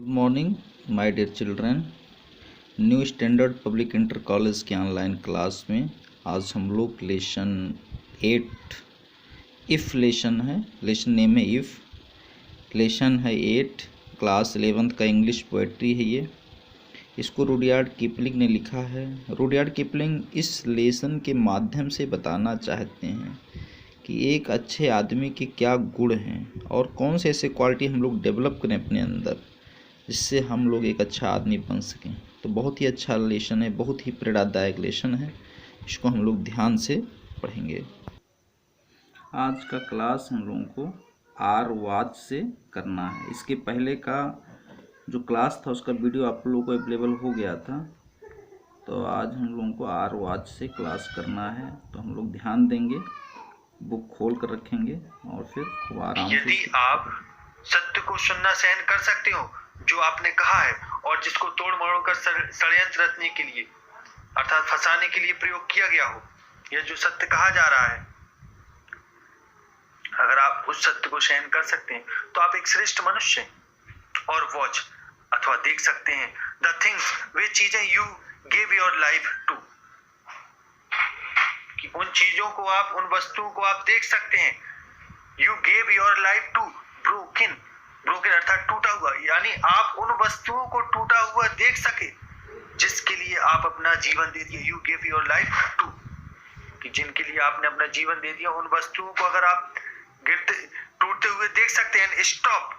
Morning my dear children. New standard public inter college के online class में आज हम लोग लेसन 8 इफ़ लेसन है। लेसन नेम है इफ़। लेसन है 8, क्लास 11th का इंग्लिश पोएट्री है ये। इसको रुडयार्ड किपलिंग ने लिखा है। रुडयार्ड किपलिंग इस लेसन के माध्यम से बताना चाहते हैं कि एक अच्छे आदमी के क्या गुण हैं और कौन से ऐसे क्वालिटी हम लोग डेवलप करें अपने अंदर जिससे हम लोग एक अच्छा आदमी बन सकें। तो बहुत ही अच्छा लेसन है, बहुत ही प्रेरणादायक लेसन है। इसको हम लोग ध्यान से पढ़ेंगे। आज का क्लास हम लोगों को आर वॉच से करना है। इसके पहले का जो क्लास था उसका वीडियो आप लोगों को अवेलेबल हो गया था। तो आज हम लोगों को आर वॉच से क्लास करना है। तो हम लोग ध्यान देंगे, बुक खोल कर रखेंगे और फिर खूब आराम से। यदि आप सत्य को सुनना सहन कर सकते हो जो आपने कहा है और जिसको तोड़ मरोड़ कर षड्यंत्र रचने के लिए अर्थात फंसाने के लिए प्रयोग किया गया हो, यह जो सत्य कहा जा रहा है, अगर आप उस सत्य को सहन कर सकते हैं तो आप एक श्रेष्ठ मनुष्य और वॉच अथवा देख सकते हैं द थिंग्स, वे चीजें you gave your life to, कि उन चीजों को आप, उन वस्तुओं को आप देख सकते हैं। You gave your life to broken, broken अर्थात टूटा हुआ, यानी आप उन वस्तुओं को टूटा हुआ देख सके जिसके लिए आप अपना जीवन दे दिए। You gave your life to, कि जिनके लिए आपने अपना जीवन दे दिया, उन वस्तुओं को अगर आप गिरते टूटते हुए देख सकते हैं। स्टॉप,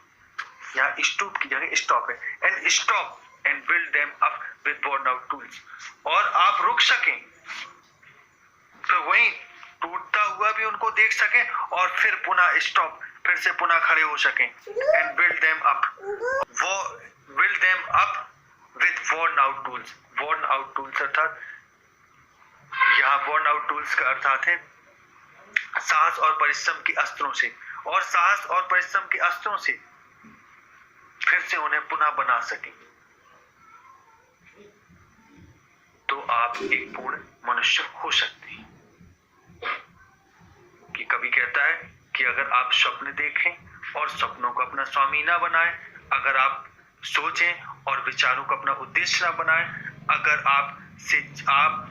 यहाँ स्टूप की जगह स्टॉप है। And stop and build them up with worn out tools, और आप रुक सकें तो वहीं टूटता हुआ भी उनको देख सकें और फिर पुनः स्टॉप, फिर से पुनः खड़े हो सकें। एंड बिल्ड देम अप, वो build them up with worn out tools. Worn out tools अर्थात यहाँ वर्न आउट टूल्स का अर्थात है साहस और परिश्रम के अस्त्रों से, और साहस और परिश्रम के अस्त्रों से फिर से उन्हें पुनः बना सकें। तो आप एक पूर्ण मनुष्य हो सकते हैं। कि कभी कहता है कि अगर आप स्वप्न देखें और सपनों को अपना स्वामी ना बनाएं, अगर आप सोचें और विचारों को अपना उद्देश्य ना बनाएं, अगर आप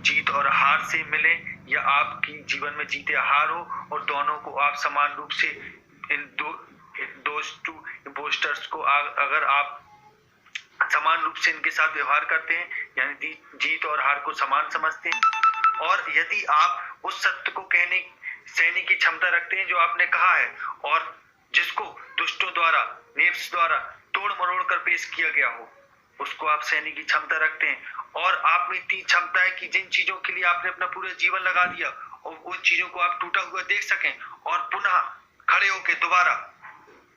जीत और हार से मिलें या आपकी जीवन में जीते हार हो और दोनों को आप समान रूप से इन टू इम्पोस्टर्स को अगर आप समान रूप से इनके साथ व्यवहार करते हैं, यानी जीत और हार को समान समझते हैं, और यदि आप उस सत्य को सहने की क्षमता रखते हैं जो आपने कहा है और जिसको दुष्टों द्वारा, नेप्स द्वारा तोड़ मरोड़ कर पेश किया गया हो, उसको आप सहने की क्षमता रखते हैं, और आप में इतनी क्षमता है कि जिन चीजों के लिए आपने अपना पूरा जीवन लगा दिया और उन चीजों को आप टूटा हुआ देख सकें और पुनः खड़े होकर दोबारा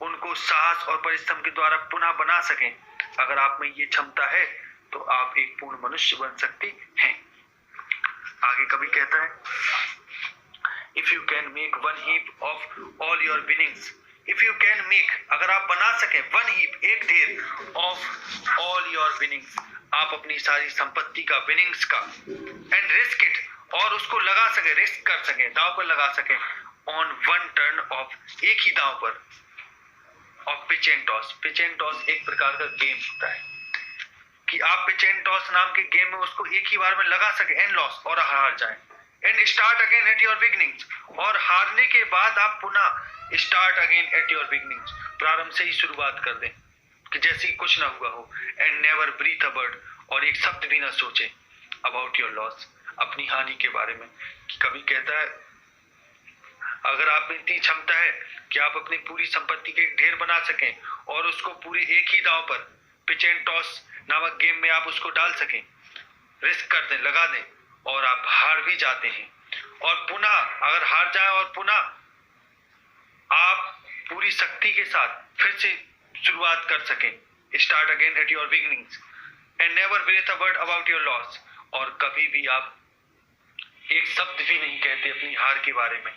उनको साहस और परिश्रम के द्वारा पुनः बना सकें, अगर आप में ये क्षमता है तो आप एक पूर्ण मनुष्य बन सकते हैं। आगे कभी कहता है, if you can make one heap of all your winnings, if you can make, अगर आप बना सके वन हीप, एक ढेर, ऑफ ऑल योर विनिंग्स, आप अपनी सारी संपत्ति का, विनिंग्स का, एंड रिस्क इट, और उसको लगा सके, रिस्क कर सके, दांव पर लगा सके, ऑन वन टर्न ऑफ, एक ही दांव पर, of pitch and toss. Pitch and toss एक प्रकार का गेम होता है कि आप पिच एंड टॉस नाम के गेम में उसको एक ही बार में लगा सके, एंड लॉस, और हार जाए, and start again at your beginnings, और हारने के बाद आप पुनः start again at your beginnings, प्रारंभ से ही शुरुआत कर दें कि जैसे ही कुछ ना हुआ हो, and never breathe a word, और एक शब्द भी ना सोचे अबाउट योर लॉस, अपनी हानि के बारे में। कि कभी कहता है अगर आप में इतनी क्षमता है कि आप अपनी पूरी संपत्ति के ढेर बना सकें और उसको पूरे एक ही दांव पर, पिच एंड टॉस नामक गेम में आप उसको डाल सकें, रिस्क कर दें, लगा दें, और आप हार भी जाते हैं, और पुनः अगर हार जाए और पुनः आप पूरी शक्ति के साथ फिर से शुरुआत कर सकें, start again at your beginnings, and never breathe a word about your loss, और कभी भी आप एक शब्द भी नहीं कहते अपनी हार के बारे में।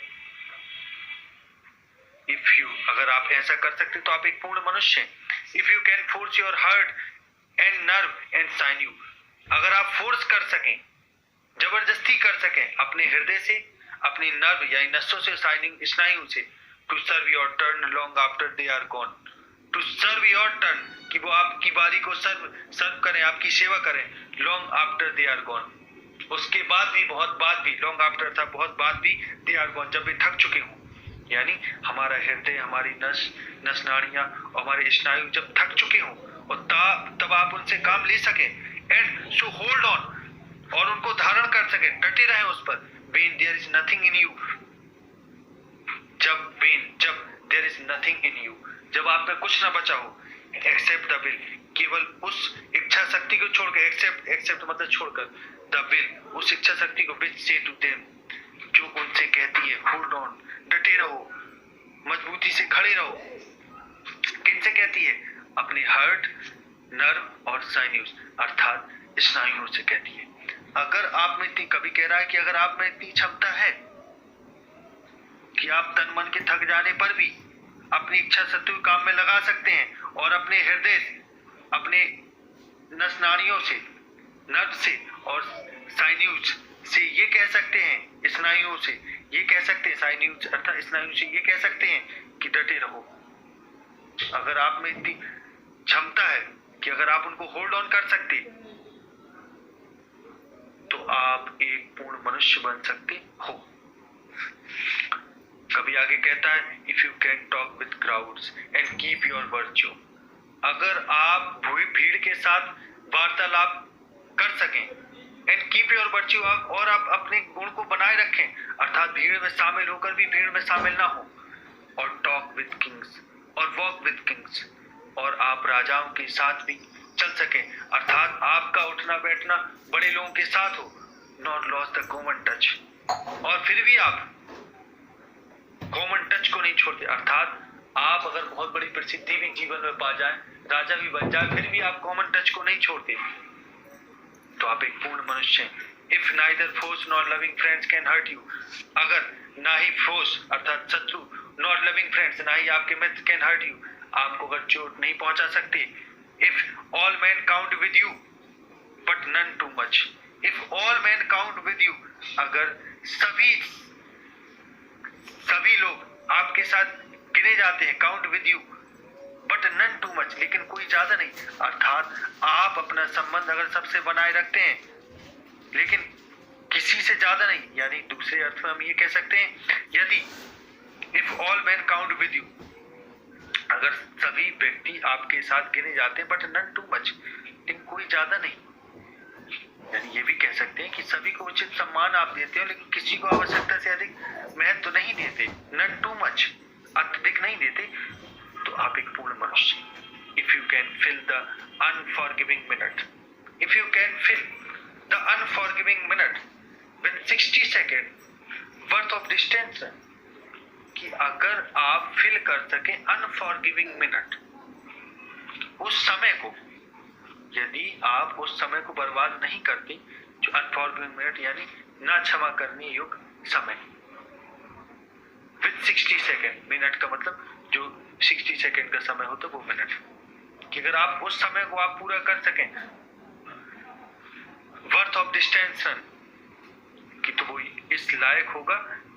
इफ यू, अगर आप ऐसा कर सकते तो आप एक पूर्ण मनुष्य हैं। If you can force your heart and nerve and sinew, अगर आप फोर्स कर सकें, जबरदस्ती कर सकें अपने हृदय से, अपनी नर्व या नसों से, स्नायु से, to serve your turn long after they are gone, to serve your turn, कि वो आपकी बारी को सर्व करें, आपकी सेवा करें, long after they are gone, उसके बाद भी, बहुत बाद भी, लॉन्ग आफ्टर था बहुत बाद भी, दे आर गॉन, जब वे थक चुके हों, यानी हमारा हृदय, हमारी नस नाड़ियां और हमारे स्नायु जब थक चुके हों, और तब आप उनसे काम ले सकें, एंड सो होल्ड ऑन, और उनको धारण कर सकें, डटे रहें उस पर, when there is nothing in you, जब there is nothing in you, जब आप में कुछ ना बचा हो, एक्सेप्ट द विल, केवल उस इच्छा शक्ति को छोड़कर, एक्सेप्ट मतलब छोड़कर, द विल, उस इच्छा शक्ति को, विच से टू देम, जो उनसे कहती है होल्ड ऑन, डटे रहो, मजबूती से खड़े रहो। किनसे कहती है? अपने हार्ट, नर्व और साइन्यूज अर्थात स्नायुओं से कहती है। अगर आप में इतनी, कभी कह रहा है कि अगर आप में इतनी क्षमता है कि आप तन मन के थक जाने पर भी अपनी इच्छा शक्ति को काम में लगा सकते हैं और अपने हृदय, अपने नस नाड़ियों से, नर्व से और साइन्यूज से ये कह सकते हैं, स्नायुओं से ये कह सकते हैं, साइन्यूज अर्थात स्नायु से ये कह सकते हैं कि डटे रहो। अगर आप में इतनी क्षमता है कि अगर आप उनको होल्ड ऑन कर सकते, तो आप एक पूर्ण मनुष्य बन सकते हो। कभी आगे कहता है, if you can talk with crowds and keep your virtue, अगर आप भीड़ के साथ वार्तालाप कर सकें, एंड कीप योर वर्च्यू, और आप अपने गुण को बनाए रखें, अर्थात भीड़ में शामिल होकर भी भीड़ में शामिल ना हो, और टॉक विद किंग्स और वॉक विद किंग्स, और आप राजाओं के साथ भी चल सके, अर्थात आपका उठना बैठना बड़े लोगों के साथ हो, not loss the common touch, और फिर भी आप कॉमन टच को नहीं छोड़ते, अर्थात आप अगर बहुत बड़ी प्रसिद्धि भी जीवन में पा जाए, राजा भी बन जाए, फिर भी आप कॉमन टच को नहीं छोड़ते, तो आप एक पूर्ण मनुष्य हैं। If neither foes nor loving friends can hurt you, अगर ना ही फोर्स अर्थात शत्रु, नॉर लविंग फ्रेंड्स ना ही आपके मित्र, कैन हर्ट यू, आपको अगर चोट नहीं पहुंचा सकते, if all men count with you but none too much, if all men count with you, अगर सभी लोग आपके साथ गिने जाते हैं, count with you but none too much, लेकिन कोई ज्यादा नहीं, अर्थात आप अपना संबंध अगर सबसे बनाए रखते हैं लेकिन किसी से ज्यादा नहीं, यानी दूसरे अर्थ में हम ये कह सकते हैं, यदि if all men count with you, अगर सभी व्यक्ति आपके साथ गिने जाते हैं बट नन टू मच, लेकिन कोई ज्यादा नहीं, यानी ये भी कह सकते हैं कि सभी को उचित सम्मान आप देते हो लेकिन किसी को आवश्यकता से अधिक महत्व नहीं देते, नन टू मच, अत्यधिक नहीं देते, तो आप एक पूर्ण मनुष्य। If you can fill the unforgiving minute, if you can fill the unforgiving minute with 60 second worth of distance, कि अगर आप फिल कर सके अनफॉरगिविंग मिनट, उस समय को, यदि आप उस समय को बर्बाद नहीं करते, जो अनफॉरगिविंग मिनट यानी ना क्षमा करने योग्य समय, विद 60 सेकेंड, मिनट का मतलब जो 60 सेकेंड का समय होता है वो मिनट, कि अगर आप उस समय को आप पूरा कर सकें, वर्थ ऑफ डिस्टेंस रन, कि तो वो इस लायक होगा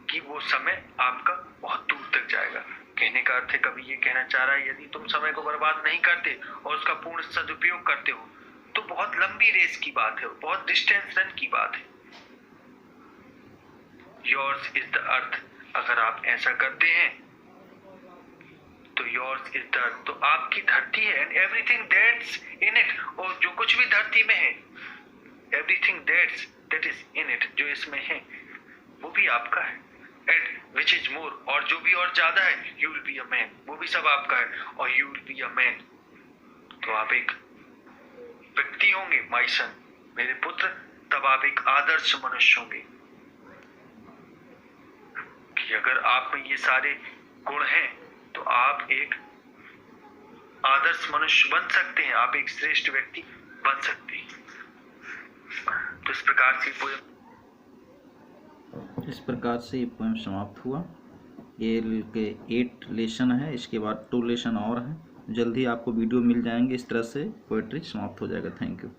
कि वो समय आपका बहुत दूर तक जाएगा। कहने का अर्थ है, कभी ये कहना चाह रहा है, यदि तुम समय को बर्बाद नहीं करते और उसका पूर्ण सदुपयोग करते हो, तो बहुत लंबी रेस की बात है, बहुत डिस्टेंस रन की बात है। योर्स इज द अर्थ, अगर आप ऐसा करते हैं तो योर्स इज द अर्थ, तो आपकी धरती है, and everything that's in it, और जो कुछ भी धरती में है, everything that is in it, जो इसमें है वो भी आपका है, एंड विच इज मोर, और जो भी और ज्यादा है, you will be a man, वो भी सब आपका है, और you will be a man, तो आप एक व्यक्ति होंगे, माय सन, मेरे पुत्र, तब आप एक आदर्श मनुष्य होंगे, कि अगर आप में ये सारे गुण हैं तो आप एक आदर्श मनुष्य बन सकते हैं, आप एक श्रेष्ठ व्यक्ति बन सकते हैं। तो इस प्रकार से ये पोएम समाप्त हुआ। ये के 8 लेसन है, इसके बाद 2 लेसन और हैं, जल्दी आपको वीडियो मिल जाएंगे। इस तरह से पोएट्री समाप्त हो जाएगा। Thank you.